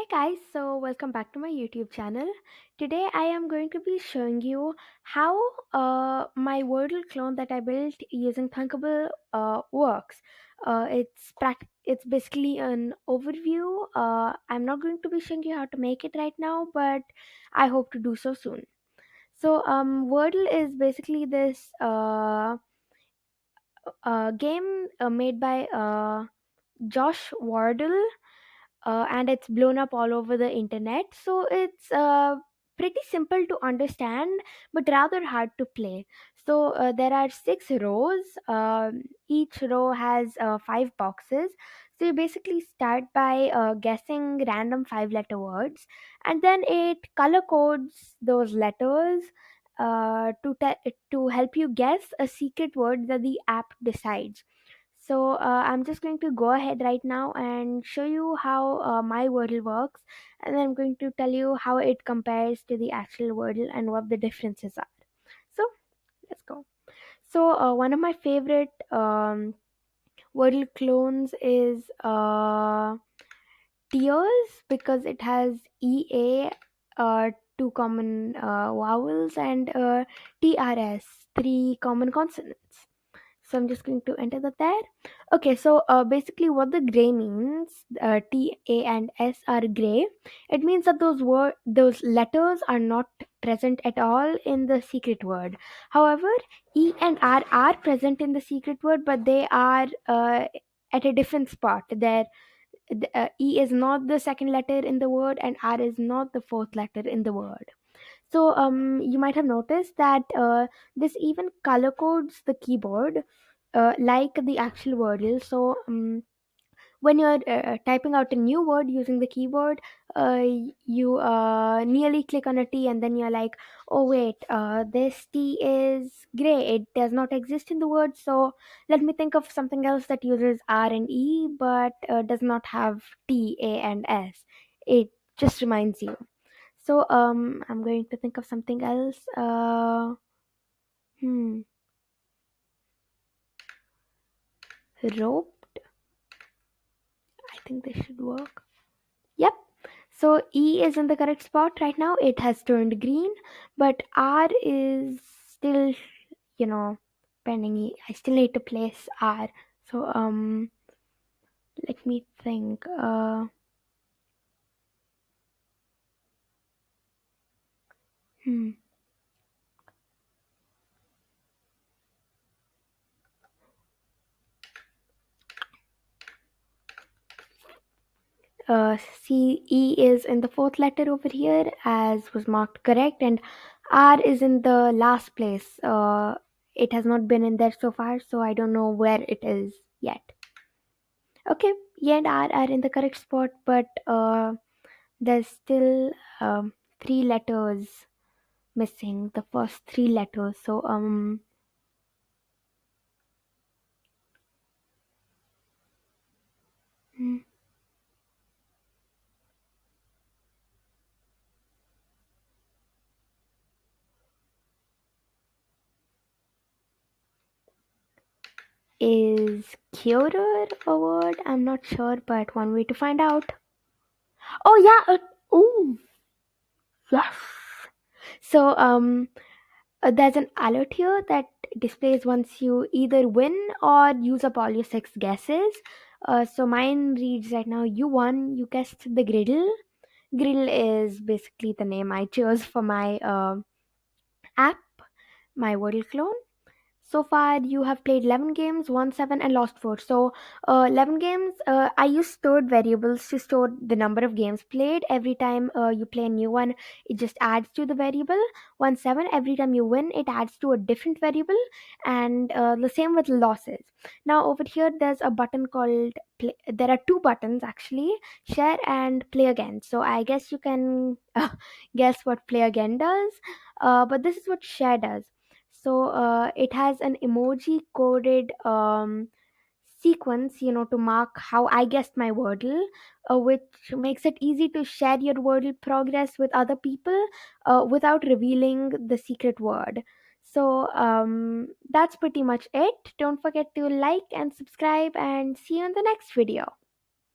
Hey guys, so welcome back to my YouTube channel. Today I am going to be showing you how my Wordle clone that I built using Thunkable works. It's basically an overview. I'm not going to be showing you how to make it right now, but I hope to do so soon. Wordle is basically this game made by Josh Wardle, and it's blown up all over the internet. So it's pretty simple to understand, but rather hard to play. There are 6 rows. Each row has 5 boxes. So you basically start by guessing random 5 letter words, and then it color codes those letters to help you guess a secret word that the app decides. I'm just going to go ahead right now and show you how my Wordle works, and then I'm going to tell you how it compares to the actual Wordle and what the differences are. So let's go. One of my favorite Wordle clones is Tears because it has EA, two common vowels, and TRS, three common consonants. So I'm just going to enter that there. Okay, basically what the gray means, T, A, and S are gray. It means that those letters are not present at all in the secret word. However, E and R are present in the secret word, but they are at a different spot. E is not the second letter in the word, and R is not the fourth letter in the word. You might have noticed that this even color codes the keyboard like the actual Wordle. When you're typing out a new word using the keyboard, you nearly click on a T, and then you're like, oh wait, this T is gray. It does not exist in the word. So let me think of something else that uses R and E but does not have T, A, and S. It just reminds you. I'm going to think of something else. Hmm, Roped. I think this should work. Yep. So E is in the correct spot right now. It has turned green, but R is still, you know, pending. I still need to place R. So let me think. Hmm. C E is in the fourth letter over here, as was marked correct, and R is in the last place. It has not been in there so far, so I don't know where it is yet. Okay, E and R are in the correct spot, but there's still 3 letters missing. The first 3 letters. Hmm, is curer a word? I'm not sure, but one way to find out. Oh yeah. Oh yes. So there's an alert here that displays once you either win or use up all your 6 guesses. So mine reads right now, you won, you guessed the griddle. Grill is basically the name I chose for my app, my Wordle clone. So far, you have played 11 games, won 7, and lost 4. 11 games, I use stored variables to store the number of games played. Every time you play a new one, it just adds to the variable. 1 7, every time you win, it adds to a different variable. And the same with losses. Now, over here, there's a button called play. There are 2 buttons actually, share and play again. So, I guess you can guess what play again does. But this is what share does. It has an emoji coded sequence, to mark how I guessed my Wordle, which makes it easy to share your Wordle progress with other people without revealing the secret word. That's pretty much it. Don't forget to like and subscribe, and see you in the next video.